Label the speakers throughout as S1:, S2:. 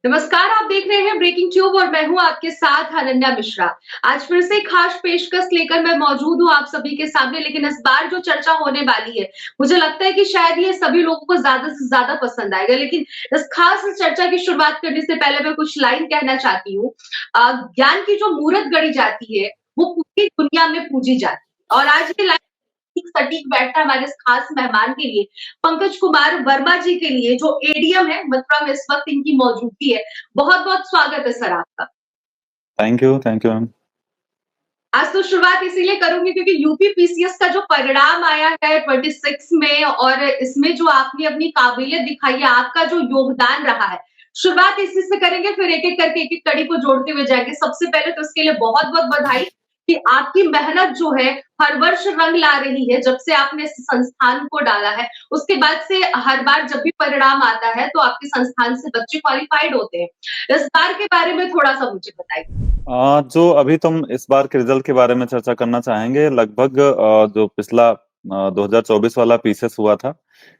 S1: नमस्कार, आप देख रहे हैं ब्रेकिंग ट्यूब और मैं हूं आपके साथ अनन्या मिश्रा। आज फिर से एक खास पेशकश लेकर मैं मौजूद हूं आप सभी के सामने, लेकिन इस बार जो चर्चा होने वाली है, मुझे लगता है कि शायद ये सभी लोगों को ज़्यादा से ज़्यादा पसंद आएगा। लेकिन इस खास चर्चा की शुरुआत करने से पहले मैं कुछ लाइन कहना चाहती हूँ। ज्ञान की जो मूरत गढ़ी जाती है, वो पूरी दुनिया में पूजी जाती है और आज ये लाइन ठीक सटीक बैठता है हमारे इस खास मेहमान के लिए, पंकज कुमार वर्मा जी के लिए जो एडीएम है मथुरा में इस वक्त इनकी मौजूदगी है। बहुत-बहुत स्वागत है सर आपका।
S2: Thank you ma'am.
S1: आज तो शुरुआत इसीलिए करूँगी क्योंकि यूपी पीसीएस का जो परिणाम आया है 26 में और इसमें जो आपने अपनी काबिलियत दिखाई है, आपका जो योगदान रहा है, शुरुआत इसी से करेंगे फिर एक-एक करके एक-एक कड़ी को जोड़ते हुए जाएँगे। सबसे पहले तो इसके लिए बहुत-बहुत बधाई कि आपकी मेहनत जो है हर वर्ष रंग ला रही है, जब से आपने इस संस्थान को डाला है। उसके बाद से हर बार जब भी परिणाम आता है तो आपके संस्थान से बच्चे क्वालिफाइड होते हैं। इस बार के बारे में थोड़ा-सा मुझे बताइए?
S2: जो अभी तुम इस बार के रिजल्ट के बारे में चर्चा करना चाहेंगे, लगभग जो पिछला 2024 वाला पीसेस हुआ था,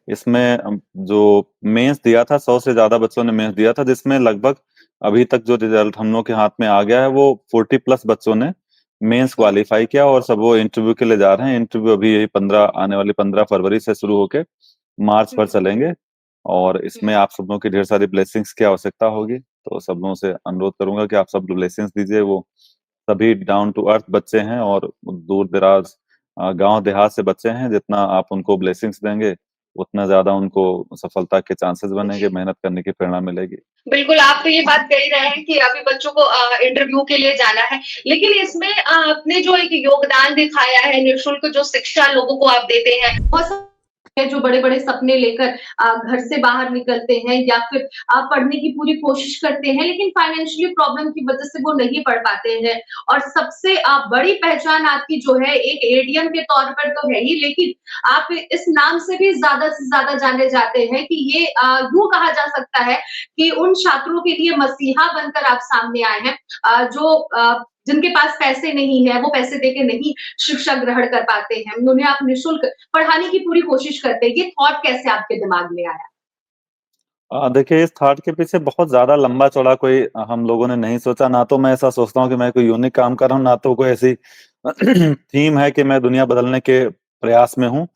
S2: इसमें जो मेंस दिया था 100 से ज्यादा बच्चों ने मेंस दिया था, जिसमें लगभग अभी तक जो रिजल्ट हम लोग के हाथ में आ गया है वो 40 प्लस बच्चों ने मेंस
S1: हुँ,
S2: क्वालिफाई किया और सब वो इंटरव्यू के लिए जा रहे हैं। इंटरव्यू अभी यही 15 आने वाली 15 फरवरी से शुरू होके मार्च
S1: हुँ,
S2: पर चलेंगे और
S1: हुँ।
S2: इसमें आप सब लोगों की ढेर सारी ब्लेसिंग्स की आवश्यकता होगी। तो सब लोगों से अनुरोध करूंगा कि आप सब ब्लेसिंग्स दीजिए। वो सभी डाउन टू अर्थ बच्चे हैं और दूर दराज गांव देहात से बच्चे हैं। जितना आप उनको ब्लेसिंग्स देंगे उतना ज्यादा उनको सफलता के चांसेस बनेंगे,
S1: जी।
S2: मेहनत करने की प्रेरणा मिलेगी।
S1: बिल्कुल, आप तो ये बात कह ही रहे हैं कि अभी बच्चों को इंटरव्यू के लिए जाना है। लेकिन इसमें आपने जो एक योगदान दिखाया है, निःशुल्क जो शिक्षा लोगों को आप देते हैं, बहुत सारे हैं जो बड़े-बड़े सपने लेकर घर से बाहर निकलते हैं या फिर पढ़ने की पूरी कोशिश करते हैं, लेकिन फाइनेंशियली प्रॉब्लम की वजह से वो नहीं पढ़ पाते हैं। और सबसे बड़ी पहचान आपकी जो है एक एडीएम के तौर पर तो है ही, लेकिन आप इस नाम से भी ज़्यादा से ज़्यादा जाने जाते हैं कि ये यूँ कहा जा सकता है कि उन छात्रों के लिए मसीहा बनकर आप सामने आए हैं जो जिनके पास पैसे नहीं है, वो पैसे देके नहीं शिक्षा ग्रहण कर पाते हैं, उन्हें आप निःशुल्क पढ़ाने की पूरी कोशिश करते हैं। ये थॉट कैसे आपके दिमाग में आया?
S2: देखिए, इस थॉट के पीछे बहुत ज्यादा लंबा चौड़ा कोई हम लोगों ने नहीं सोचा। ना तो मैं ऐसा सोचता हूँ कि मैं कोई यूनिक काम कर रहा हूँ, ना तो कोई ऐसी थीम है कि मैं दुनिया बदलने के प्रयास में हूँ।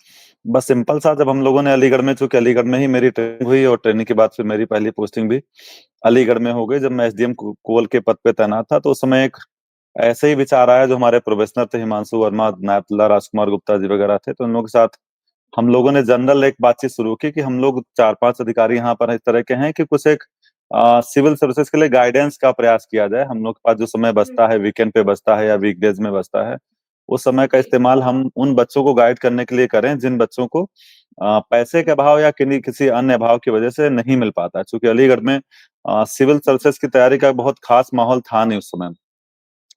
S2: बस सिंपल सा, जब हम लोगों ने अलीगढ़ में, चूंकि अलीगढ़ में ही मेरी ट्रेनिंग हुई और ट्रेनिंग के बाद फिर मेरी पहली पोस्टिंग भी अलीगढ़ में हो गई। जब मैं एसडीएम कोल के पद पे तैनात था तो उस समय एक ऐसे ही विचार आया। जो हमारे प्रोफेसर थे, हिमांशु वर्मा, नायतुल्लाह, राजकुमार गुप्ता जी वगैरह थे, तो उन लोगों के साथ हम लोगों ने जनरल एक बातचीत शुरू की कि हम लोग 4-5 अधिकारी यहाँ पर इस तरह के हैं कि कुछ एक सिविल सर्विसेज के लिए गाइडेंस का प्रयास किया जाए। हम लोग के पास जो समय
S1: हुँ,
S2: बचता है, वीकेंड पे बचता है या वीकडेज में बचता है, उस समय का
S1: जी।
S2: इस्तेमाल हम उन बच्चों को गाइड करने के लिए करें जिन बच्चों को पैसे के अभाव या किसी अन्य अभाव की वजह से नहीं मिल पाता है। चूंकि अलीगढ़ में सिविल सर्विसेज की तैयारी का बहुत खास माहौल था नहीं उस समय।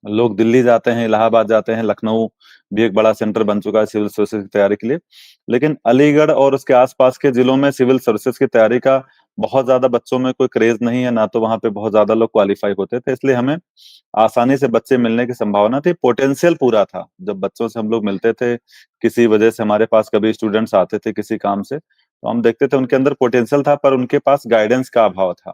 S2: लोग दिल्ली जाते हैं, इलाहाबाद जाते हैं, लखनऊ भी एक बड़ा सेंटर बन चुका है सिविल सर्विसेज की तैयारी के लिए। लेकिन अलीगढ़ और उसके आसपास के जिलों में सिविल सर्विसेज की तैयारी का बहुत ज्यादा बच्चों में कोई क्रेज नहीं है, ना तो वहां पे बहुत ज्यादा लोग क्वालिफाई होते थे। इसलिए हमें आसानी से बच्चे मिलने की संभावना थी, पोटेंशियल पूरा था। जब बच्चों से हम लोग मिलते थे, किसी वजह से हमारे पास कभी स्टूडेंट्स आते थे किसी काम से, तो हम देखते थे उनके अंदर पोटेंशियल था, पर उनके पास गाइडेंस का अभाव था।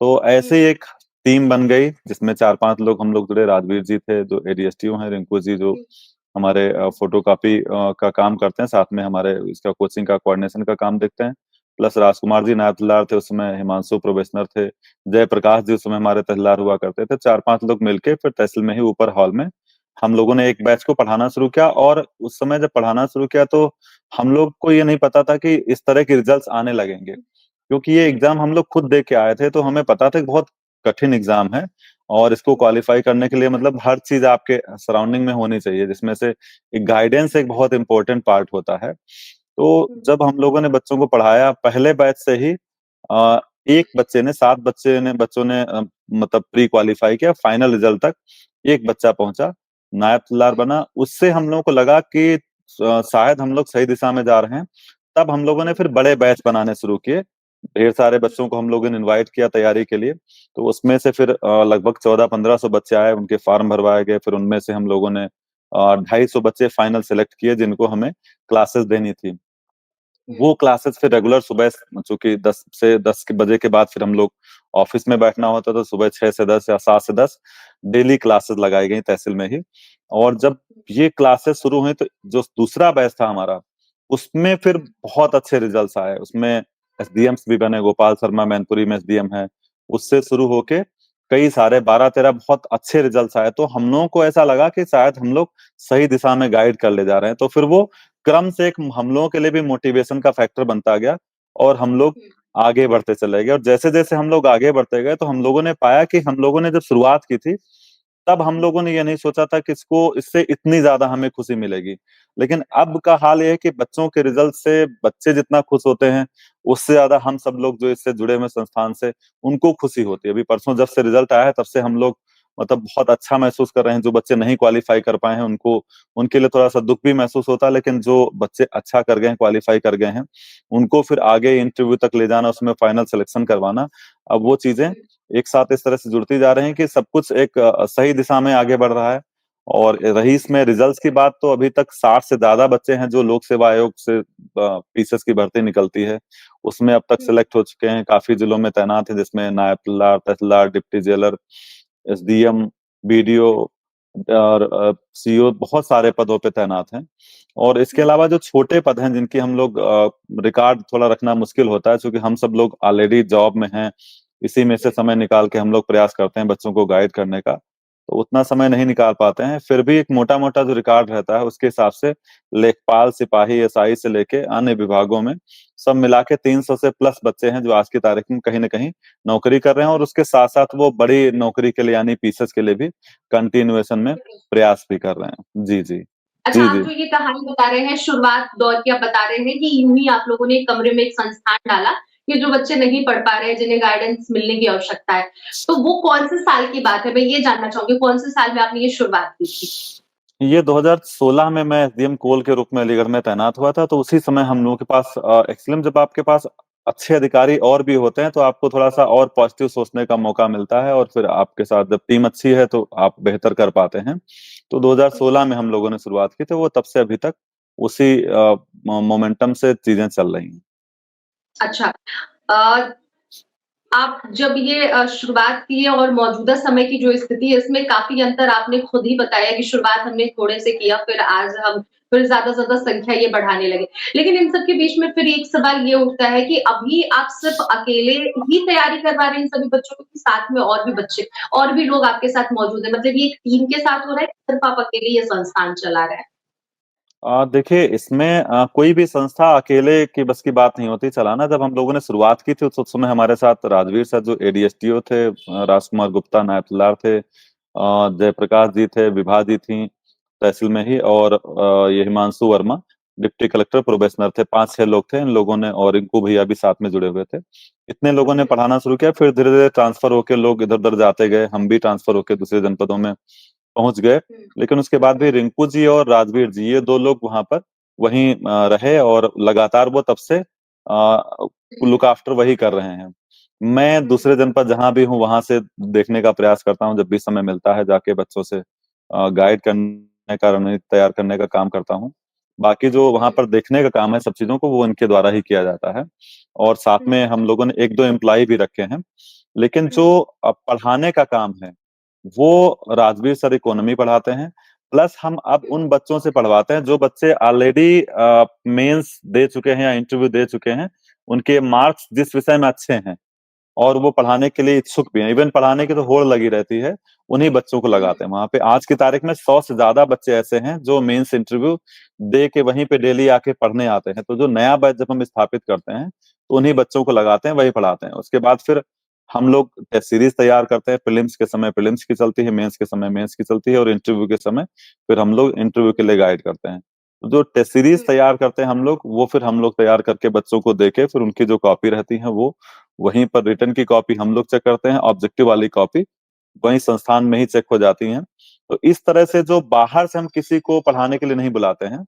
S2: तो ऐसे ही
S1: हुँ,
S2: एक टीम बन गई जिसमें 4-5 लोग हम लोग जुड़े। राजवीर जी थे जो एडीएसटीओ हैं, रिंकू जी जो
S1: हुँ,
S2: हमारे फोटोकॉपी का काम करते हैं, साथ में हमारे इसका कोचिंग का कोऑर्डिनेशन का काम देखते हैं, प्लस राजकुमार जी नायतुल्लाह थे उस समय, हिमांशु प्रोबेशनर थे, जय प्रकाश जी उस समय हमारे तहसीलदार हुआ करते थे। 4-5 लोग मिलके फिर तहसील में ही ऊपर हॉल में हम लोगों ने एक बैच को पढ़ाना शुरू किया। और उस समय जब पढ़ाना शुरू किया तो हम लोग को ये नहीं पता था कि इस तरह के रिजल्ट्स आने लगेंगे, क्योंकि ये
S1: हुँ,
S2: एग्जाम हम लोग खुद दे के आए थे। तो हमें पता था कि बहुत कठिन एग्जाम है और इसको
S1: हुँ,
S2: क्वालिफाई करने के लिए मतलब हर चीज आपके सराउंडिंग में होनी चाहिए, जिसमें से एक गाइडेंस एक बहुत इंपॉर्टेंट पार्ट होता है। तो
S1: हुँ,
S2: जब हम लोगों ने बच्चों को पढ़ाया, पहले बैच से ही एक बच्चे ने, 7 बच्चों ने मतलब प्री क्वालिफाई किया। फाइनल रिजल्ट तक एक बच्चा पहुंचा, नायब तहसीलदार
S1: हुँ,
S2: बना। उससे हम लोगों को लगा कि शायद हम लोग सही दिशा में जा रहे हैं। तब हम लोगों ने
S1: हुँ,
S2: फिर बड़े बैच बनाने शुरू किए। ढेर सारे बच्चों को हम लोगों ने इनवाइट किया तैयारी के लिए। तो उसमें से फिर लगभग 1400-1500 बच्चे आए, उनके फॉर्म भरवाए गए। फिर उनमें से हम लोगों ने 250 बच्चे फाइनल सेलेक्ट किए जिनको हमें क्लासेस देनी थी।
S1: हुँ,
S2: वो क्लासेस फिर रेगुलर सुबह, चूंकि 10 के बजे के बाद फिर हम लोग ऑफिस में बैठना होता था, सुबह 6 से 10 या 7 से 10 डेली क्लासेस लगाई गई तहसील में ही। और जब ये क्लासेस शुरू हुई तो जो दूसरा बैच था हमारा, उसमें फिर बहुत अच्छे रिजल्ट्स आए। उसमें एसडीएम्स भी बने, गोपाल शर्मा मैनपुरी में एसडीएम है, उससे शुरू होके कई सारे 12-13 बहुत अच्छे रिजल्ट्स आए। तो हम लोगों को ऐसा लगा कि शायद हम लोग सही दिशा में गाइड कर ले जा रहे हैं। तो फिर वो क्रम से एक हम लोगों के लिए भी मोटिवेशन का फैक्टर बनता गया और हम लोग
S1: हुँ,
S2: आगे बढ़ते चले गए। और जैसे जैसे हम लोग आगे बढ़ते गए तो हम लोगों ने पाया कि हम लोगों ने जब शुरुआत की थी तब हम लोगों ने ये नहीं सोचा था कि इसको इससे इतनी ज्यादा हमें खुशी मिलेगी। लेकिन अब का हाल ये है कि बच्चों के रिजल्ट से बच्चे जितना खुश होते हैं, उससे ज्यादा हम सब लोग जो इससे जुड़े हुए संस्थान से, उनको खुशी होती है। अभी परसों जब से रिजल्ट आया है तब से हम लोग मतलब बहुत अच्छा महसूस कर रहे हैं। जो बच्चे नहीं क्वालिफाई कर पाए हैं उनको, उनके लिए थोड़ा सा दुख भी महसूस होता है, लेकिन जो बच्चे अच्छा कर गए हैं, क्वालिफाई कर गए हैं, उनको फिर आगे इंटरव्यू तक ले जाना, उसमें फाइनल सिलेक्शन करवाना, अब वो चीजें
S1: हुँ,
S2: एक साथ इस तरह से जुड़ती जा रही हैं कि सब कुछ एक सही दिशा में आगे बढ़ रहा है। और रही इसमें रिजल्ट्स की बात, तो अभी तक 60 से ज्यादा बच्चे हैं जो लोक सेवा आयोग से पीसीएस की भर्ती निकलती है, उसमें अब तक
S1: हुँ,
S2: सिलेक्ट हो चुके हैं, काफी जिलों में तैनात है, जिसमें नायब तहसीलदार, तहसीलदार, डिप्टी जेलर, एसडीएम, बीडीओ और सीओ, बहुत सारे पदों पे तैनात हैं। और इसके
S1: हुँ,
S2: अलावा जो छोटे पद हैं जिनकी हम लोग रिकॉर्ड थोड़ा रखना मुश्किल होता है, क्योंकि हम सब लोग ऑलरेडी जॉब में हैं, इसी में से समय निकाल के हम लोग प्रयास करते हैं बच्चों को गाइड करने का, तो उतना समय नहीं निकाल पाते हैं। फिर भी एक मोटा मोटा जो रिकॉर्ड रहता है उसके हिसाब से लेखपाल, सिपाही, एसआई से लेके अन्य विभागों में सब मिला के 300 से प्लस बच्चे हैं जो आज की तारीख में कहीं ना कहीं नौकरी कर रहे हैं, और उसके साथ साथ वो बड़ी नौकरी के लिए यानी पीसीएस के लिए भी कंटिन्यूएशन में
S1: हुँ।
S2: प्रयास भी कर रहे हैं। जी जी।
S1: अच्छा,
S2: जी
S1: आप
S2: जी।
S1: जो ये कहानी बता रहे हैं, शुरुआत दौर की आप बता रहे हैं कि यूँ ही आप लोगों ने एक कमरे में एक संस्थान डाला, कि जो बच्चे नहीं पढ़ पा रहे हैं, जिन्हें गाइडेंस मिलने की आवश्यकता है। तो वो कौन-से साल की बात है? मैं ये जानना चाहूँगी, कौन-से साल में आपने ये शुरुआत की थी?
S2: ये 2016 में मैं एसडीएम कोल के रूप में अलीगढ़ में तैनात हुआ था, तो उसी समय हम लोगों के पास एक्चुअली जब आपके पास अच्छे अधिकारी और भी होते हैं तो आपको थोड़ा सा और पॉजिटिव सोचने का मौका मिलता है, और फिर आपके साथ जब टीम अच्छी है तो आप बेहतर कर पाते हैं। तो 2016 में हम लोगों ने शुरुआत की, तो वो तब से अभी तक उसी मोमेंटम से चीजें चल रही हैं।
S1: अच्छा, अ, आप जब ये शुरुआत की है और मौजूदा समय की जो स्थिति है, इसमें काफ़ी अंतर आपने खुद ही बताया कि शुरुआत हमने थोड़े से किया, फिर आज हम फिर ज़्यादा-ज़्यादा संख्या ये बढ़ाने लगे। लेकिन इन सब के बीच में फिर एक सवाल ये उठता है कि अभी आप सिर्फ़ अकेले ही तैयारी करवा रहे हैं इन सभी बच्चों को कि साथ में और भी बच्चे और भी लोग आपके साथ मौजूद हैं? मतलब ये एक टीम के साथ हो रहा है, सिर्फ़ आप अकेले ये संस्थान चला रहे हैं?
S2: देखिए इसमें कोई भी संस्था अकेले की बस की बात नहीं होती चलाना। जब हम लोगों ने शुरुआत की थी उस समय हमारे साथ राजवीर सर जो एडीएसटीओ थे, राजकुमार गुप्ता नायब तहसीलदार थे, जयप्रकाश जी थे, विभा जी थी तहसील में ही, और ये Himanshu Verma deputy collector probationer थे। 5-6 लोग थे इन लोगों ने, और इनको भैया भी साथ में जुड़े हुए थे। इतने लोगों ने पढ़ाना शुरू किया, फिर धीरे धीरे ट्रांसफर होके लोग इधर उधर जाते गए, हम भी ट्रांसफर होके दूसरे जनपदों में पहुंच गए।
S1: हुँ,
S2: लेकिन उसके बाद भी रिंकू जी और राजवीर जी, ये दो लोग वहां पर वहीं रहे, और लगातार वो तब से लुक आफ्टर वही कर रहे हैं। मैं
S1: हुँ,
S2: दूसरे जनपद जहां भी हूँ वहां से देखने का प्रयास करता हूँ, जब भी समय मिलता है जाके बच्चों से गाइड करने का, रणनीति तैयार करने का काम करता हूँ। बाकी जो वहां
S1: हुँ,
S2: पर देखने का काम है सब चीजों को, वो इनके द्वारा ही किया जाता है। और साथ
S1: हुँ,
S2: में हम लोगों ने 1-2 एम्प्लॉय भी रखे हैं। लेकिन
S1: हुँ,
S2: जो पढ़ाने का काम है वो राजवीर सर इकोनॉमी पढ़ाते हैं। प्लस हम अब
S1: हुँ,
S2: उन बच्चों से पढ़वाते हैं जो बच्चे ऑलरेडी मेंस दे चुके हैं या इंटरव्यू दे चुके हैं, उनके मार्क्स जिस विषय में अच्छे हैं और वो पढ़ाने के लिए इच्छुक भी हैं, इवन पढ़ाने की तो होड़ लगी रहती है, उन्हीं बच्चों को
S1: हुँ,
S2: लगाते हैं वहां पे। आज की तारीख में 100 से ज्यादा बच्चे ऐसे हैं जो मेंस इंटरव्यू दे के वहीं पे डेली आके पढ़ने आते हैं। तो जो नया बैच जब हम स्थापित करते हैं तो उन्हीं बच्चों को लगाते हैं, वही पढ़ाते हैं। उसके बाद फिर हम लोग टेस्ट सीरीज तैयार करते हैं, प्रीलिम्स के समय प्रीलिम्स की चलती है, मेंस के समय मेंस की चलती है, और इंटरव्यू के समय फिर हम लोग इंटरव्यू के लिए गाइड करते हैं। तो जो टेस्ट सीरीज
S1: हुँ,
S2: तैयार करते हैं हम लोग, वो फिर हम लोग तैयार करके बच्चों को देके फिर उनकी जो कॉपी रहती है वो वहीं पर, रिटर्न की कॉपी हम लोग चेक करते हैं, ऑब्जेक्टिव वाली कॉपी वहीं संस्थान में ही चेक हो जाती हैं। तो इस तरह से जो बाहर से हम किसी को पढ़ाने के लिए नहीं बुलाते हैं,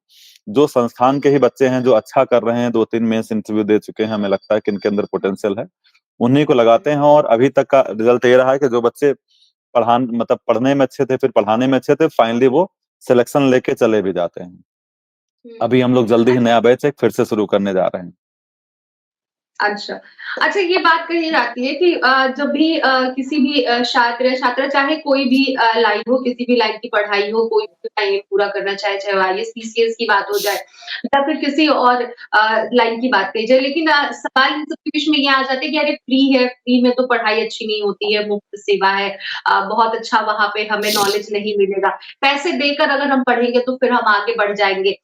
S2: जो संस्थान के ही बच्चे हैं जो अच्छा कर रहे हैं, 2-3 मेंस इंटरव्यू दे चुके हैं, हमें लगता है कि इनके अंदर पोटेंशियल है, उन्हीं को लगाते हैं। और अभी तक का रिजल्ट ये रहा है कि जो बच्चे पढ़ान मतलब पढ़ने में अच्छे थे, फिर पढ़ाने में अच्छे थे, फाइनली वो सिलेक्शन लेके चले भी जाते हैं।
S1: हुँ।
S2: अभी हम लोग जल्दी ही
S1: अच्छा।
S2: नया बैच एक फिर से शुरू करने जा रहे हैं।
S1: अच्छा। अच्छा, ये बात कही जाती है कि जब भी किसी भी छात्र या छात्रा चाहे कोई भी लाइन हो, किसी भी लाइन की पढ़ाई हो, कोई भी लाइन पूरा करना चाहे, चाहे वो आईएएस, पीसीएस की बात हो जाए या फिर किसी और लाइन की बात कही जाए। लेकिन सवाल इन सबके बीच में ये आ जाता है कि अरे फ्री है, फ्री में तो पढ़ाई अच्छी नहीं होती है, मुफ्त सेवा है, बहुत अच्छा वहाँ पे हमें नॉलेज नहीं मिलेगा। पैसे देकर अगर हम पढ़ेंगे तो फिर हम आगे बढ़ जाएँगे।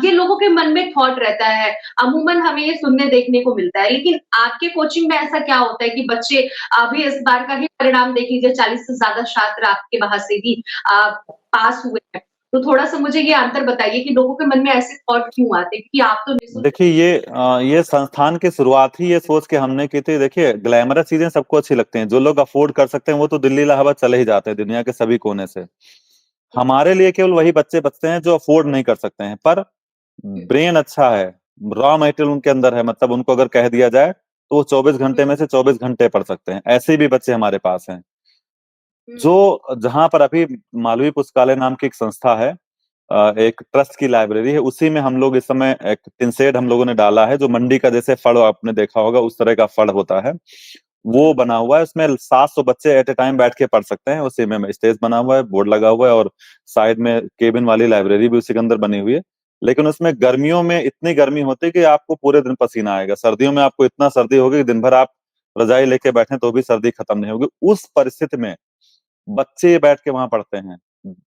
S1: ये लोगों के मन में थॉट रहता है। अमूमन हमें ये सुनने देखने को मिलता है। लेकिन आपके कोचिंग में ऐसा क्या होता है कि बच्चे अभी इस बार का ही परिणाम देख लीजिए 40 से ज़्यादा छात्र आपके वहाँ से भी पास हुए हैं। तो थोड़ा-सा मुझे ये अंतर बताइए कि लोगों के मन में ऐसे थॉट क्यों आते हैं? क्योंकि आप तो निःशुल्क।
S2: देखिए ये संस्थान की शुरुआत ही ये सोच के हमने की थी। देखिए ग्लैमरस चीजें सबको अच्छी लगती हैं, जो लोग अफोर्ड कर सकते हैं वो तो दिल्ली इलाहाबाद चले ही जाते हैं दुनिया के सभी कोने से। हमारे लिए केवल वही बच्चे बचते हैं जो अफोर्ड नहीं कर सकते हैं, पर ब्रेन अच्छा है, रॉ मटेरियल उनके अंदर है, मतलब उनको अगर कह दिया जाए तो वो 24 घंटे में से 24 घंटे पढ़ सकते हैं। ऐसे भी बच्चे हमारे पास हैं। जो जहां पर अभी मालवीय पुस्तकालय नाम की एक संस्था है, एक ट्रस्ट की लाइब्रेरी है, उसी में हम लोग इस समय एक टिनसेड हम लोगों ने डाला है, जो मंडी का जैसे फड़ आपने देखा होगा उस तरह का फड़ होता है, वो बना हुआ है। उसमें 700 बच्चे एट ए टाइम बैठ के पढ़ सकते हैं। उसी में स्टेज बना हुआ है, बोर्ड लगा हुआ है, और साइड में केबिन वाली लाइब्रेरी भी उसी के अंदर बनी हुई है। लेकिन उसमें गर्मियों में इतनी गर्मी होती है कि आपको पूरे दिन पसीना आएगा, सर्दियों में आपको इतना सर्दी होगी कि दिन भर आप रजाई लेके बैठे तो भी सर्दी खत्म नहीं होगी। उस परिस्थिति में बच्चे बैठ के वहां पढ़ते हैं,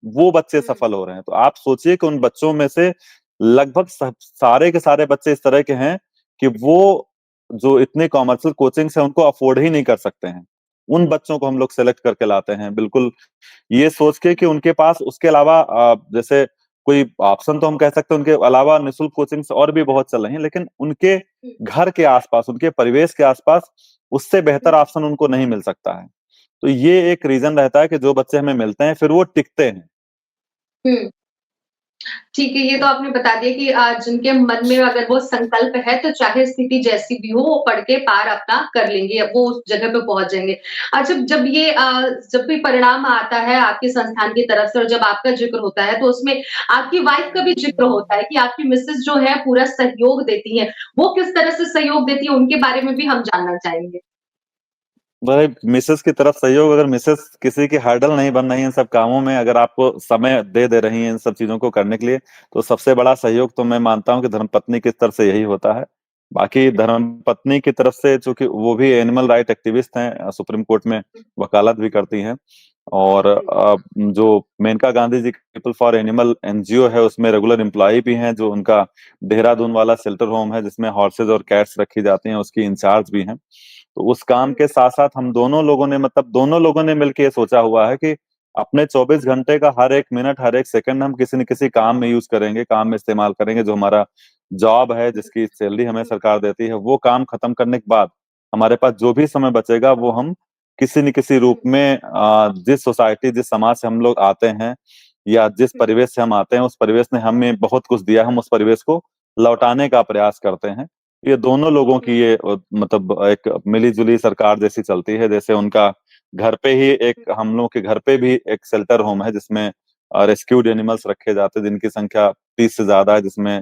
S2: वो बच्चे सफल हो रहे हैं। तो आप सोचिए कि उन बच्चों में से लगभग सारे के सारे बच्चे इस तरह के हैं कि वो जो इतने कॉमर्शियल कोचिंग से उनको अफोर्ड ही नहीं कर सकते हैं। उन बच्चों को हम लोग सेलेक्ट करके लाते हैं, बिल्कुल ये सोच के कि उनके पास उसके अलावा जैसे कोई ऑप्शन तो हम कह सकते हैं उनके अलावा निःशुल्क कोचिंग और भी बहुत चल रही हैं, लेकिन उनके घर के आसपास, उनके परिवेश के आसपास उससे बेहतर ऑप्शन उनको नहीं मिल सकता है। तो ये एक रीजन रहता है कि जो बच्चे हमें मिलते हैं फिर वो टिकते हैं।
S1: हुँ। ठीक है, ये तो आपने बता दिया कि जिनके मन में अगर वो संकल्प है तो चाहे स्थिति जैसी भी हो वो पढ़ के पार अपना कर लेंगे, वो उस जगह पे पहुँच जाएँगे। अच्छा, जब ये जब भी परिणाम आता है आपके संस्थान की तरफ से और जब आपका ज़िक्र होता है तो उसमें आपकी वाइफ़ का भी ज़िक्र होता है कि आपकी मिसेज़ जो है पूरा सहयोग देती हैं। वो किस तरह से सहयोग देती है उनके बारे में भी हम जानना चाहेंगे?
S2: भाई मिसेस की तरफ सहयोग, अगर मिसेस किसी की हर्डल नहीं बन रही है इन सब कामों में, अगर आपको समय दे रही हैं इन सब चीजों को करने के लिए, तो सबसे बड़ा सहयोग तो मैं मानता हूं कि धर्मपत्नी की तरफ से यही होता है। बाकी धर्मपत्नी की तरफ से, चूंकि वो भी एनिमल राइट एक्टिविस्ट हैं, सुप्रीम कोर्ट में वकालत भी करती हैं, और जो Maneka Gandhi ji people for animal NGO है उसमें रेगुलर एम्प्लॉय भी हैं, जो उनका देहरादून वाला शेल्टर होम है जिसमें हॉर्सेज और कैट्स रखी जाती हैं, उसकी इंचार्ज भी हैं। तो उस काम के साथ साथ हम दोनों लोगों ने, मतलब दोनों लोगों ने मिलकर ये सोचा हुआ है कि अपने 24 घंटे का हर एक मिनट, हर एक सेकंड हम किसी न किसी काम में यूज करेंगे, काम में इस्तेमाल करेंगे। जो हमारा जॉब है, जिसकी सैलरी हमें सरकार देती है, वो काम खत्म करने के बाद हमारे पास जो भी समय बचेगा वो हम किसी न किसी रूप में जिस सोसाइटी, जिस समाज से हम लोग आते हैं या जिस परिवेश से हम आते हैं, उस परिवेश ने हमें बहुत कुछ दिया, हम उस परिवेश को लौटाने का प्रयास करते हैं। ये दोनों लोगों की ये मतलब एक मिली जुली सरकार जैसी चलती है। जैसे उनका घर पे ही एक, हम लोग के घर पे भी एक शेल्टर होम है जिसमें रेस्क्यूड एनिमल्स रखे जाते हैं, जिनकी संख्या 30 से ज्यादा है, जिसमें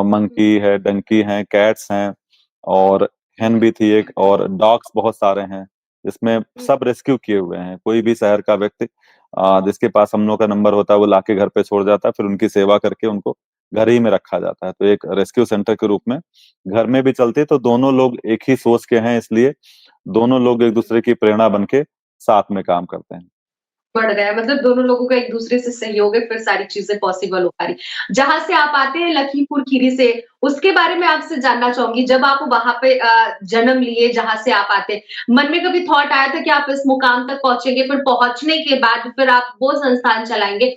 S2: मंकी है, डंकी है, कैट्स हैं, और हेन भी थी एक, और डॉग्स बहुत सारे हैं, जिसमें सब रेस्क्यू किए हुए हैं। कोई भी शहर का व्यक्ति जिसके पास हम लोग का नंबर होता है वो लाके घर पे छोड़ जाता है, फिर उनकी सेवा करके उनको घर ही में रखा जाता है। तो एक रेस्क्यू सेंटर के रूप में घर में भी चलती है। तो दोनों लोग एक ही सोच के हैं, इसलिए दोनों लोग एक दूसरे की प्रेरणा बन के साथ में काम करते हैं।
S1: बढ़ गया है, मतलब दोनों लोगों का एक-दूसरे से सहयोग है, फिर सारी चीज़ें पॉसिबल हो पा रही। जहाँ से आप आते हैं लखीमपुर खीरी से, उसके बारे में आपसे जानना चाहूँगी। जब आप वहाँ पे जन्म लिए जहाँ से आप आते हैं, मन में कभी थॉट आया था कि आप इस मुकाम तक पहुँचेंगे, फिर पहुँचने के बाद फिर आप वो संस्थान चलाएँगे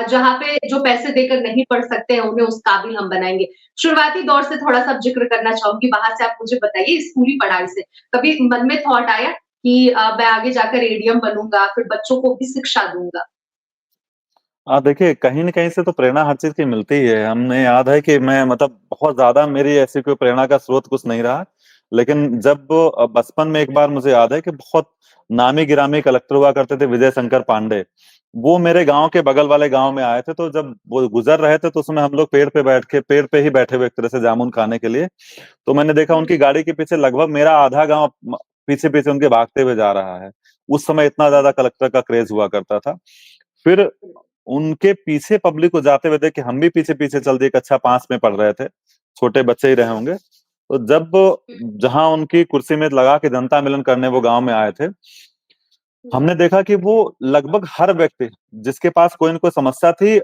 S1: जहाँ पे जो पैसे देकर नहीं पढ़ सकते हैं, उन्हें उस काबिल हम बनाएँगे। शुरुआती दौर से थोड़ा-सा अब ज़िक्र करना चाहूँगी, वहाँ से आप मुझे बताइए स्कूली पढ़ाई से, कभी मन में थॉट आया कि मैं आगे जाकर एडीएम बनूँगा, फिर बच्चों को भी शिक्षा दूँगा।
S2: देखिए कहीं न कहीं से तो प्रेरणा हर चीज़ की मिलती ही है। हमने याद है कि मैं मतलब बहुत ज़्यादा मेरी ऐसी कोई प्रेरणा का स्रोत कुछ नहीं रहा। लेकिन जब बचपन में एक बार मुझे याद है कि बहुत नामी-गिरामी कलेक्टर हुआ करते थे, विजय शंकर पांडे। वो मेरे गांव के बगल वाले गांव में आए थे, तो जब वो गुजर रहे थे तो उसमें हम लोग पेड़ पे ही बैठे हुए एक तरह से जामुन खाने के लिए। तो मैंने देखा उनकी गाड़ी के पीछे लगभग मेरा आधा गांव पीछे पीछे उनके भागते हुए जा रहा है। उस समय इतना ज्यादा कलेक्टर का क्रेज हुआ करता था। फिर उनके पीछे पब्लिक को जाते हुए देख के हम भी पीछे पीछे चल दिए। कक्षा 5 में पढ़ रहे थे, छोटे बच्चे ही रहे होंगे। तो जब जहां उनकी कुर्सी में लगा के जनता मिलन करने वो गांव में आए थे, हमने देखा कि वो लगभग हर व्यक्ति जिसके पास कोई न कोई समस्या थी,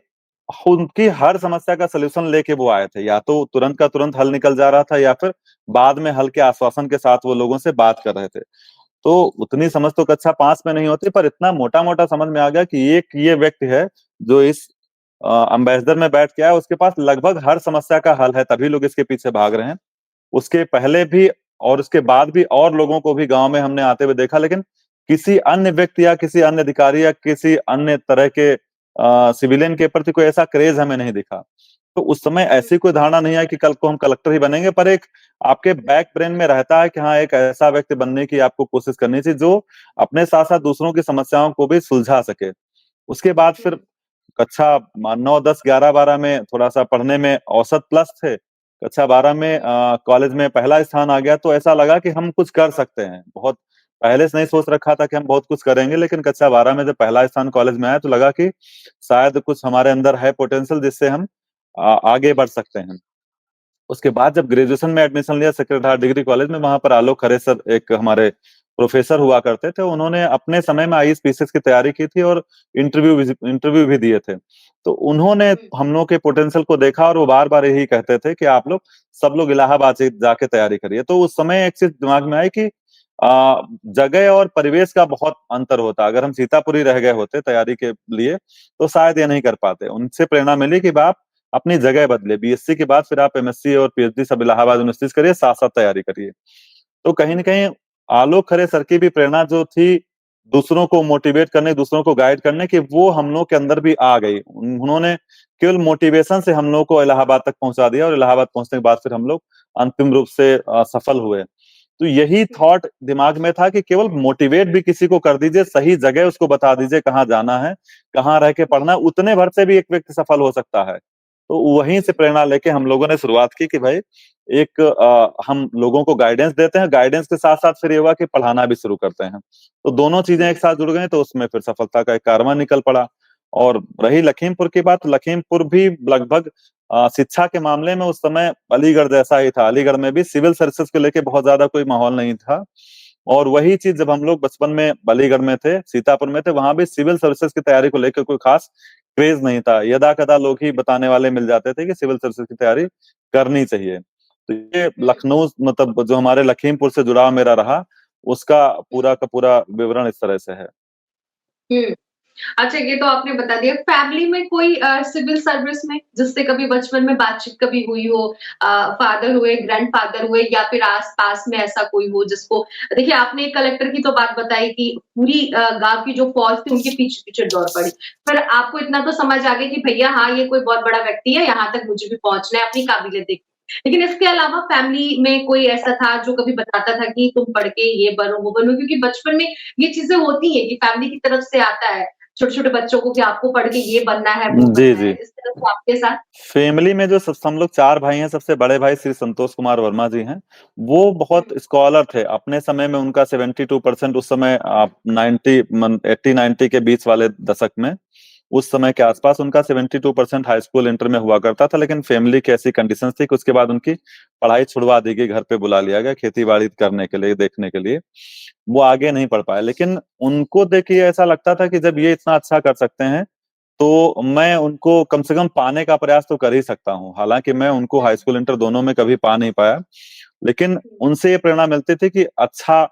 S2: उनकी हर समस्या का सलूशन लेके वो आए थे। या तो तुरंत का तुरंत हल निकल जा रहा था, या फिर बाद में हल के आश्वासन के साथ वो लोगों से बात कर रहे थे। तो उतनी समझ तो कक्षा 5 में नहीं होती, पर इतना मोटा मोटा समझ में आ गया कि एक ये व्यक्ति है जो इस अम्बेसडर में बैठ के आया, उसके पास लगभग हर समस्या का हल है, तभी लोग इसके पीछे भाग रहे हैं। उसके पहले भी और उसके बाद भी और लोगों को भी गांव में हमने आते हुए देखा, लेकिन किसी अन्य व्यक्ति या किसी अन्य अधिकारी या किसी अन्य तरह के सिविलियन के प्रति कोई ऐसा क्रेज हमें नहीं दिखा। तो उस समय ऐसी कोई धारणा नहीं है कि कल को हम कलेक्टर ही बनेंगे, पर एक आपके बैक ब्रेन में रहता है कि हाँ, एक ऐसा व्यक्ति बनने की आपको कोशिश करनी चाहिए जो अपने साथ साथ दूसरों की समस्याओं को भी सुलझा सके। उसके बाद फिर कक्षा 9, 10, 11, 12 में थोड़ा सा पढ़ने में औसत प्लस थे। कक्षा 12 में कॉलेज में पहला स्थान आ गया, तो ऐसा लगा कि हम कुछ कर सकते हैं। बहुत पहले से नहीं सोच रखा था कि हम बहुत कुछ करेंगे, लेकिन कक्षा 12 में जब पहला स्थान कॉलेज में आया तो लगा कि शायद कुछ हमारे अंदर है पोटेंशियल, जिससे हम आगे बढ़ सकते हैं। उसके बाद जब ग्रेजुएशन में एडमिशन लिया सेक्रेटरी डिग्री कॉलेज में, वहां पर आलोक खरे सर एक हमारे प्रोफेसर हुआ करते थे। उन्होंने अपने समय में आईएएस पीसीएस की तैयारी की थी और इंटरव्यू भी दिए थे। तो उन्होंने हम लोग के पोटेंशियल को देखा और वो बार बार यही कहते थे कि आप लोग सब लोग इलाहाबाद से जाके तैयारी करिए। तो उस समय एक चीज दिमाग में आई कि जगह और परिवेश का बहुत अंतर होता। अगर हम सीतापुरी रह गए होते तैयारी के लिए तो शायद ये नहीं कर पाते। उनसे प्रेरणा मिली कि आप अपनी जगह बदले, बीएससी के बाद फिर आप एमएससी और पीएचडी सब इलाहाबाद यूनिवर्सिटी से करिए, साथ साथ तैयारी करिए। तो कहीं ना कहीं आलोक खरे सर की भी प्रेरणा जो थी दूसरों को मोटिवेट करने, दूसरों को गाइड करने की, वो हम लोग के अंदर भी आ गई। उन्होंने केवल मोटिवेशन से हम लोग को इलाहाबाद तक पहुंचा दिया, और इलाहाबाद पहुंचने के बाद फिर हम लोग अंतिम रूप से सफल हुए। तो यही थॉट दिमाग में था कि केवल मोटिवेट भी किसी को कर दीजिए, सही जगह उसको बता दीजिए कहाँ जाना है, कहाँ रह के पढ़ना है, उतने भर से भी एक व्यक्ति सफल हो सकता है। तो वहीं से प्रेरणा लेके हम लोगों ने शुरुआत की कि भाई एक हम लोगों को गाइडेंस देते हैं, गाइडेंस के साथ साथ फिर ये हुआ कि पढ़ाना भी शुरू करते हैं। तो दोनों चीजें एक साथ जुड़ गई, तो उसमें फिर सफलता का एक कारवां निकल पड़ा। और रही लखीमपुर की बात, लखीमपुर भी लगभग शिक्षा के मामले में उस समय अलीगढ़ जैसा ही था। अलीगढ़ में भी सिविल सर्विसेज को लेके बहुत ज्यादा कोई माहौल नहीं था। और वही चीज जब हम लोग बचपन में अलीगढ़ में थे, सीतापुर में थे, वहां भी सिविल सर्विसेज की तैयारी को लेकर कोई खास क्रेज नहीं था। यदा कदा लोग ही बताने वाले मिल जाते थे कि सिविल सर्विसेज की तैयारी करनी चाहिए। तो ये लखनऊ, मतलब जो हमारे लखीमपुर से जुड़ाव मेरा रहा, उसका पूरा का पूरा विवरण इस तरह से है।
S1: हुँ। अच्छा, ये तो आपने बता दिया। फैमिली में कोई सिविल सर्विस में जिससे कभी बचपन में बातचीत कभी हुई हो, फादर हुए, ग्रैंडफादर हुए, या फिर आस-पास में ऐसा कोई हो जिसको, देखिए आपने कलेक्टर की तो बात बताई कि पूरी गाँव की जो फौज थी उनके पीछे-पीछे दौड़ पड़ी। फिर आपको इतना तो समझ आ गई कि भैया हाँ, ये कोई बहुत बड़ा व्यक्ति है, यहाँ तक मुझे भी पहुँचना है, अपनी काबिलियत देख। लेकिन इसके अलावा फैमिली में कोई ऐसा था जो कभी बताता था कि तुम पढ़ के ये बनो, वो बनो? क्योंकि बचपन में ये चीज़ें होती हैं कि फैमिली की तरफ से आता है छोटे-छोटे बच्चों को कि आपको पढ़ के ये बनना है, वो
S2: जी
S1: बनना है।
S2: जी।
S1: इस तरह से आपके साथ?
S2: फैमिली में जो सब हम लोग 4 भाई हैं, सबसे बड़े भाई श्री संतोष कुमार वर्मा जी हैं। वो बहुत
S1: हुँ,
S2: स्कॉलर थे। अपने समय में उनका 72% उस समय 80-90 के बीच वाले दशक में, उस समय के आसपास उनका 72% हाई स्कूल इंटर में हुआ करता था। लेकिन फैमिली की ऐसी कंडीशंस थी कि उसके बाद उनकी पढ़ाई छुड़वा दी गई, घर पे बुला लिया गया खेती-बाड़ी करने के लिए, देखने के लिए। वो आगे नहीं पढ़ पाए। लेकिन उनको देखिए ऐसा लगता था कि जब ये इतना अच्छा कर सकते हैं, तो मैं उनको कम से कम पाने का प्रयास तो कर ही सकता हूँ। हालाँकि मैं उनको हाई स्कूल, इंटर दोनों में कभी पा नहीं पाया, लेकिन उनसे ये प्रेरणा मिलती थी कि अच्छा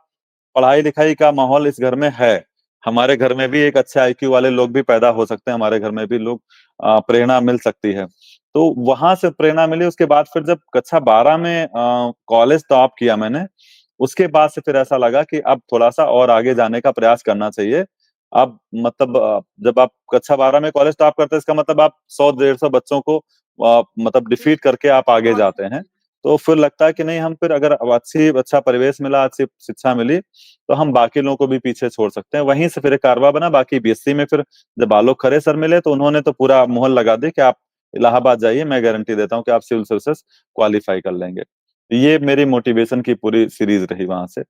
S2: पढ़ाई-लिखाई का माहौल इस घर में है। हमारे घर में भी एक अच्छे आईक्यू वाले लोग भी पैदा हो सकते हैं, हमारे घर में भी लोग प्रेरणा मिल सकती है। तो वहां से प्रेरणा मिली। उसके बाद फिर जब कक्षा 12 में कॉलेज टॉप किया मैंने, उसके बाद से फिर ऐसा लगा कि अब थोड़ा-सा और आगे जाने का प्रयास करना चाहिए। अब मतलब जब आप कक्षा 12 में कॉलेज टॉप करते हैं, इसका मतलब आप 100 150 बच्चों को मतलब डिफीट करके आप आगे जाते हैं। तो फिर लगता है कि नहीं, हम फिर अगर अब अच्छा परिवेश मिला, अच्छी शिक्षा मिली, तो हम बाकी लोगों को भी पीछे छोड़ सकते हैं। वहीं से फिर एक कारवा बना। बाकी बीएससी में फिर जब आलोक खरे सर मिले तो उन्होंने तो पूरा मुहर लगा दी कि आप इलाहाबाद जाइए, मैं गारंटी देता हूँ कि आप सिविल सर्विसेज क्वालिफाई कर लेंगे। ये मेरी मोटिवेशन की पूरी सीरीज रही वहां से।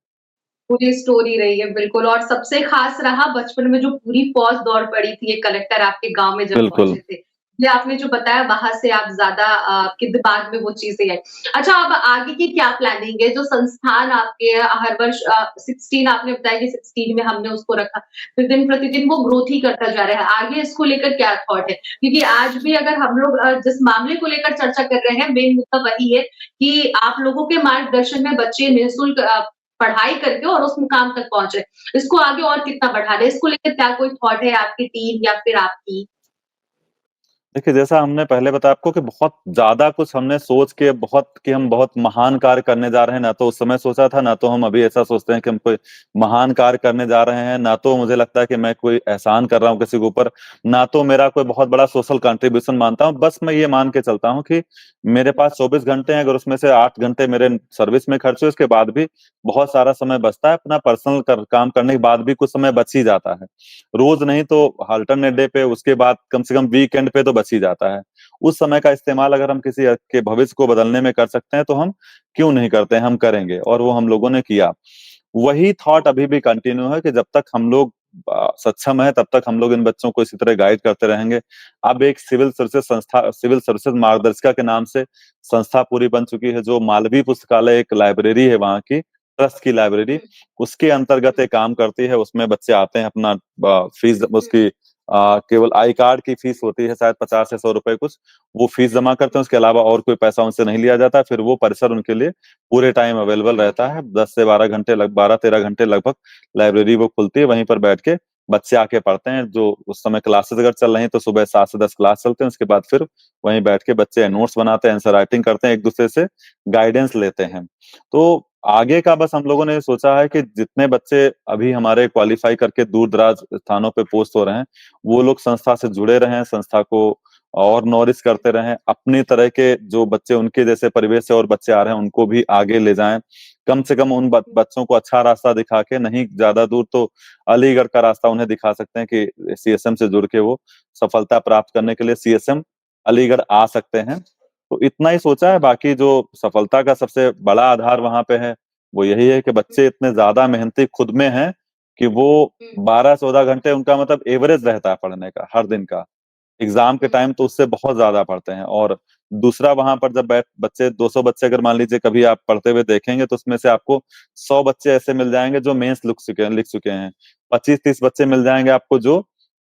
S1: पूरी स्टोरी रही है, बिल्कुल। और सबसे खास रहा बचपन में जो पूरी फौज दौड़ पड़ी थी, एक कलेक्टर आपके गाँव में जब
S2: बिल्कुल।
S1: पहुँचे थे। ये आपने जो बताया वहाँ से आप ज़्यादा आपके दिमाग में वो चीज़ें आई। अच्छा, अब आगे की क्या प्लानिंग है? जो संस्थान आपके हर वर्ष 16 आपने बताया कि 16 में हमने उसको रखा, फिर दिन-प्रतिदिन वो ग्रोथ ही करता जा रहा है। आगे इसको लेकर क्या थॉट है? क्योंकि आज भी अगर हम लोग जिस मामले को लेकर चर्चा कर रहे हैं, मेन मुद्दा वही है कि आप लोगों के मार्गदर्शन में बच्चे निःशुल्क पढ़ाई करके और उस मुकाम तक पहुँचे। इसको आगे और कितना बढ़ा दें? इसको लेकर क्या कोई थॉट है आपकी टीम या फिर आपकी?
S2: देखिए, जैसा हमने पहले बताया आपको कि बहुत ज्यादा कुछ हमने सोच के बहुत कि हम बहुत महान कार्य करने जा रहे हैं, ना तो उस समय सोचा था, ना तो हम अभी ऐसा सोचते हैं कि हम कोई महान कार्य करने जा रहे हैं, ना तो मुझे लगता है कि मैं कोई एहसान कर रहा हूँ किसी के ऊपर, ना तो मेरा कोई बहुत बड़ा सोशल कंट्रीब्यूशन मानता हूँ। बस मैं ये मान के चलता हूँ कि मेरे पास 24 घंटे हैं, अगर उसमें से 8 घंटे मेरे सर्विस में खर्च हुए, उसके बाद भी बहुत सारा समय बचता है, अपना पर्सनल काम करने के बाद भी कुछ समय बच ही जाता है। रोज नहीं तो अल्टरनेट डे पे, उसके बाद कम से कम वीकेंड पे तो बच ही जाता है। उस समय का इस्तेमाल अगर हम किसी के भविष्य को बदलने में कर सकते हैं तो हम क्यों नहीं करते हैं, हम करेंगे। और वो हम लोगों ने किया। वही थॉट अभी भी कंटिन्यू है कि जब तक हम लोग सक्षम है, तब तक हम लोग इन बच्चों को इसी तरह गाइड करते रहेंगे। अब एक सिविल सर्विसेज मार्गदर्शिका के नाम से संस्था पूरी बन चुकी है, जो मालवीय पुस्तकालय एक लाइब्रेरी है वहाँ की, ट्रस्ट की लाइब्रेरी,
S1: हुँ,
S2: उसके अंतर्गत एक काम करती है। उसमें बच्चे आते हैं, अपना फीस
S1: हुँ,
S2: उसकी केवल आई कार्ड की फीस होती है शायद 50 या 100 रुपए कुछ, वो फीस जमा करते हैं। उसके अलावा और कोई पैसा उनसे नहीं लिया जाता। फिर वो परिसर उनके लिए पूरे टाइम अवेलेबल रहता है। 10 से 12 घंटे 12-13 घंटे लगभग लाइब्रेरी वो खुलती है। वहीं पर बैठ के बच्चे आके पढ़ते हैं। जो उस समय क्लासेस अगर चल रही हैं तो सुबह 7 से 10 क्लास चलते हैं। उसके बाद फिर वहीं बैठ के बच्चे नोट्स बनाते हैं, आंसर राइटिंग करते हैं, एक दूसरे से गाइडेंस लेते हैं। तो आगे का बस हम लोगों ने सोचा है कि जितने बच्चे अभी हमारे क्वालिफाई करके दूर दराज स्थानों पे पोस्ट हो रहे हैं, वो लोग संस्था से जुड़े रहें, संस्था को और नॉरिश करते रहें। अपनी तरह के जो बच्चे उनके जैसे परिवेश से और बच्चे आ रहे हैं उनको भी आगे ले जाएं। कम से कम उन बच्चों को अच्छा रास्ता दिखा के, नहीं ज्यादा दूर तो अलीगढ़ का रास्ता उन्हें दिखा सकते हैं कि सीएसएम से जुड़ के वो सफलता प्राप्त करने के लिए सीएसएम अलीगढ़ आ सकते हैं। तो इतना ही सोचा है। बाकी जो सफलता का सबसे बड़ा आधार वहां पे है, वो यही है कि बच्चे इतने ज्यादा मेहनती खुद में हैं कि वो
S1: हुँ,
S2: 12-14 घंटे उनका मतलब एवरेज रहता है पढ़ने का हर दिन का। एग्जाम के
S1: हुँ,
S2: टाइम तो उससे बहुत ज्यादा पढ़ते हैं। और दूसरा, वहां पर जब बच्चे 200 बच्चे अगर मान लीजिए कभी आप पढ़ते हुए देखेंगे, तो उसमें से आपको 100 बच्चे ऐसे मिल जाएंगे जो मेंस लिख चुके हैं। 25-30 बच्चे मिल जाएंगे आपको जो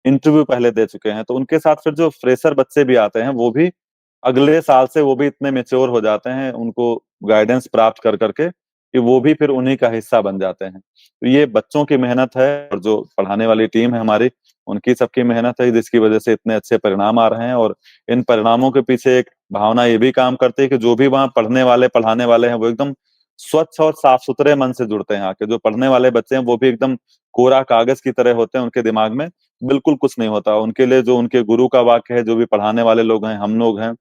S2: इंटरव्यू पहले दे चुके हैं। तो उनके साथ फिर जो फ्रेशर बच्चे भी आते हैं, वो भी अगले साल से वो भी इतने मेच्योर हो जाते हैं, उनको गाइडेंस प्राप्त कर करके, कि वो भी फिर उन्हीं का हिस्सा बन जाते हैं। तो ये बच्चों की मेहनत है, और जो पढ़ाने वाली टीम है हमारी, उनकी सबकी मेहनत है, जिसकी वजह से इतने अच्छे परिणाम आ रहे हैं। और इन परिणामों के पीछे एक भावना ये भी काम करती है कि जो भी वहाँ पढ़ने वाले पढ़ाने वाले हैं, वो एकदम स्वच्छ और साफ सुथरे मन से जुड़ते हैं। आके जो पढ़ने वाले बच्चे हैं वो भी एकदम कोरा कागज की तरह होते हैं। उनके दिमाग में बिल्कुल कुछ नहीं होता। उनके लिए जो उनके गुरु का वाक्य है, जो भी पढ़ाने वाले लोग हैं, हम लोग हैं,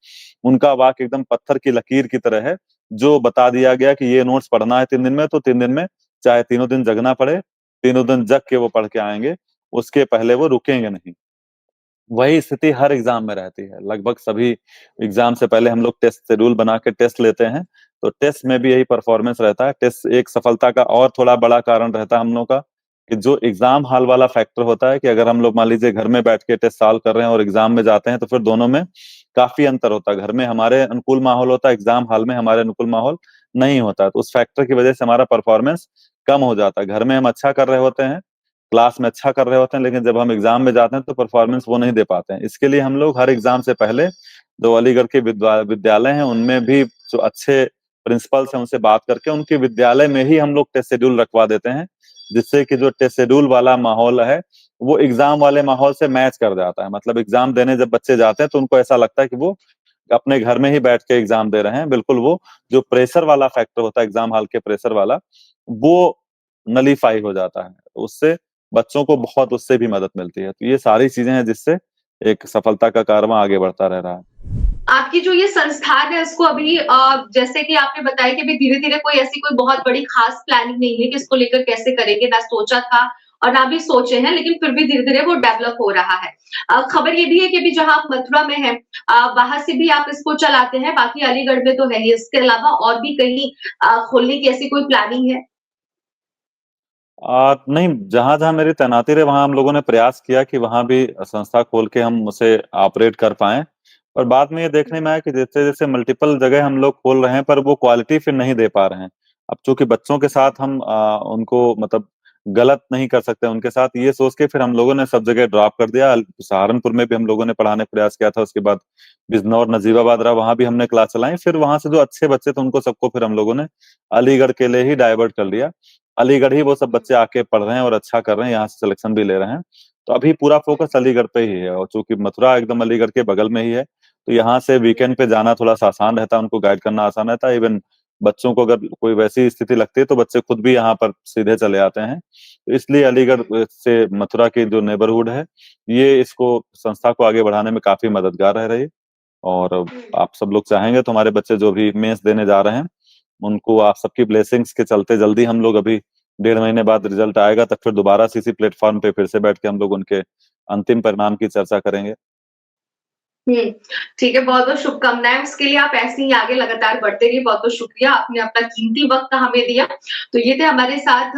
S2: उनका वाक्य एकदम पत्थर की लकीर की तरह है। जो बता दिया गया कि ये नोट्स पढ़ना है 3 दिन में, तो 3 दिन में चाहे तीनों दिन जगना पड़े, तीनों दिन जग के वो पढ़ के आएंगे। उसके पहले वो रुकेंगे नहीं। वही स्थिति हर एग्जाम में रहती है। लगभग सभी एग्जाम से पहले हम लोग टेस्ट शेड्यूल बना के टेस्ट लेते हैं। तो टेस्ट में भी यही परफॉर्मेंस रहता है। टेस्ट एक सफलता का और थोड़ा बड़ा कारण रहता है हम लोग का, कि जो एग्जाम हॉल वाला फैक्टर होता है, कि अगर हम लोग मान लीजिए घर में बैठ के टेस्ट सॉल्व कर रहे हैं और एग्जाम में जाते हैं, तो फिर दोनों में काफी अंतर होता है। घर में हमारे अनुकूल माहौल होता है, एग्जाम हॉल में हमारे अनुकूल माहौल नहीं होता। तो उस फैक्टर की वजह से हमारा परफॉर्मेंस कम हो जाता है। घर में हम अच्छा कर रहे होते हैं, क्लास में अच्छा कर रहे होते हैं, लेकिन जब हम एग्जाम में जाते हैं तो परफॉर्मेंस वो नहीं दे पाते हैं। इसके लिए हम लोग हर एग्जाम से पहले जो अलीगढ़ के विद्यालय हैं, उनमें भी जो अच्छे प्रिंसिपल्स हैं, उनसे बात करके उनके विद्यालय में ही हम लोग टेस्ट शेड्यूल रखवा देते हैं, जिससे कि जो टेस्ट शेड्यूल वाला माहौल है, वो एग्जाम वाले माहौल से मैच कर जाता है। मतलब एग्जाम देने जब बच्चे जाते हैं तो उनको ऐसा लगता है कि वो अपने घर में ही बैठ के एग्जाम दे रहे हैं। बिल्कुल वो जो प्रेशर वाला फैक्टर होता है, एग्जाम हॉल के प्रेशर वाला, वो नलीफाई हो जाता है। तो उससे बच्चों को बहुत उससे भी मदद मिलती है। तो ये सारी चीजें हैं जिससे एक सफलता का कारवां आगे बढ़ता रह रहा है।
S1: आपकी जो ये संस्थान है उसको अभी जैसे कि आपने बताया कि अभी धीरे-धीरे कोई ऐसी कोई बहुत बड़ी खास प्लानिंग नहीं है कि इसको लेकर कैसे करेंगे, ना सोचा था और ना भी सोचे हैं, लेकिन फिर भी धीरे-धीरे वो डेवलप हो रहा है। खबर ये भी है कि अभी जहाँ आप मथुरा में हैं वहाँ से भी आप इसको चलाते हैं, बाकी अलीगढ़ में तो है ही, इसके अलावा और भी कहीं खोलने की ऐसी कोई प्लानिंग है?
S2: नहीं, जहाँ-जहाँ मेरी तैनाती रही वहाँ हम लोगों ने प्रयास किया कि वहाँ भी संस्था खोल के हम उसे ऑपरेट कर पाएँ। पर बाद में ये देखने में आया कि जैसे-जैसे मल्टीपल जगह हम लोग खोल रहे हैं पर वो क्वालिटी फिर नहीं दे पा रहे हैं। अब चूँकि बच्चों के साथ हम उनको मतलब गलत नहीं कर सकते, उनके साथ ये सोच के फिर हम लोगों ने सब जगह ड्रॉप कर दिया। सहारनपुर में भी हम लोगों ने पढ़ाने का प्रयास किया था, उसके बाद बिजनौर, नजीबाबाद रहा, वहाँ भी हमने क्लास चलाई। फिर वहाँ से जो अच्छे बच्चे थे उनको सबको फिर हम लोगों ने अलीगढ़ के लिए ही डाइवर्ट कर लिया। अलीगढ़ ही वो सब बच्चे आके पढ़ रहे हैं और अच्छा कर रहे हैं, यहाँ से सिलेक्शन भी ले रहे हैं। तो अभी पूरा फोकस अलीगढ़ पे ही है और चूँकि मथुरा एकदम अलीगढ़ के बगल में ही है, तो यहाँ से वीकेंड पे जाना थोड़ा-सा आसान रहता है, उनको गाइड करना आसान रहता है। इवन बच्चों को अगर कोई वैसी स्थिति लगती है, तो बच्चे खुद भी यहाँ पर सीधे चले आते हैं। तो इसलिए अलीगढ़ से मथुरा की जो नेबरहुड है, ये इसको संस्था को आगे बढ़ाने में काफ़ी मददगार रह रही है और आप सब लोग चाहेंगे तो हमारे बच्चे जो भी मेंस देने जा रहे हैं, उनको आप सबकी ब्लेसिंग्स के चलते जल्दी हम लोग अभी 1.5 महीने बाद रिजल्ट आएगा तब फिर दोबारा से इसी प्लेटफॉर्म पे फिर से बैठ के हम लोग उनके अंतिम परिणाम की चर्चा करेंगे।
S1: हुँ, ठीक है, बहुत-बहुत शुभकामनाएँ उसके लिए, आप ऐसे ही आगे लगातार बढ़ते रहिए, बहुत-बहुत शुक्रिया, आपने अपना कीमती वक़्त हमें दिया। तो ये थे हमारे साथ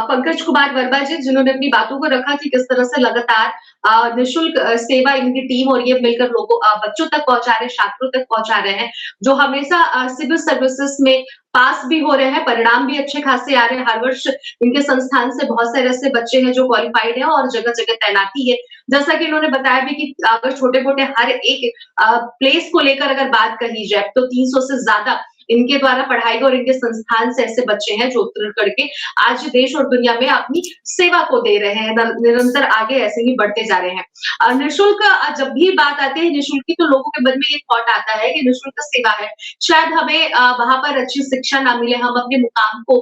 S1: पंकज कुमार वर्मा जी, जिन्होंने अपनी बातों को रखा कि किस तरह से लगातार निःशुल्क सेवा इनकी टीम और ये मिलकर लोगों बच्चों तक पहुँचा रहे हैं, छात्रों तक पहुँचा रहे हैं, जो हमेशा सिविल सर्विसेज़ में पास भी हो रहे हैं, परिणाम भी अच्छे खासे आ रहे हैं। हर वर्ष इनके संस्थान से बहुत सारे ऐसे बच्चे हैं जो क्वालिफाइड हैं और जगह-जगह तैनाती है। जैसा कि इन्होंने बताया भी कि अगर छोटे-मोटे हर एक प्लेस को लेकर अगर बात कही जाए तो 300 से ज्यादा इनके द्वारा पढ़ाई और इनके संस्थान से ऐसे बच्चे हैं जो उत्तीर्ण करके आज देश और दुनिया में अपनी सेवा को दे रहे हैं, निरंतर आगे ऐसे ही बढ़ते जा रहे हैं। निःशुल्क जब भी बात आती है निःशुल्क की, तो लोगों के मन में ये थॉट आता है कि निःशुल्क सेवा है, शायद हमें वहां पर अच्छी शिक्षा ना मिले, हम अपने मुकाम को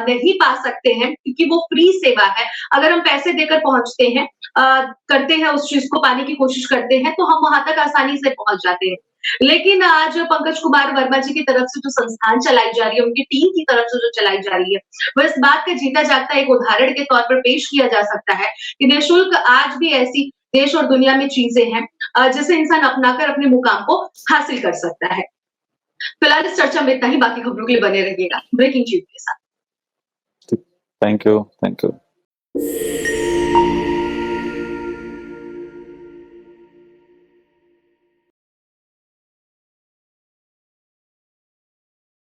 S1: नहीं पा सकते हैं क्योंकि वो फ्री सेवा है। अगर हम पैसे देकर पहुंचते हैं, करते हैं, उस चीज को पाने की कोशिश करते हैं, तो हम वहां तक आसानी से पहुंच जाते हैं। लेकिन आज पंकज कुमार वर्मा जी की तरफ से जो संस्थान चलाई जा रही है, उनकी टीम की तरफ से जो चलाई जा रही है, वह इस बात का जीता जागता एक उदाहरण के तौर पर पेश किया जा सकता है कि निःशुल्क आज भी ऐसी देश और दुनिया में चीजें हैं जिसे इंसान अपनाकर अपने मुकाम को हासिल कर सकता है। फिलहाल इस चर्चा में इतना ही, बाकी खबरों के लिए बने रहिएगा ब्रेकिंग न्यूज के साथ।
S2: Thank you, thank you.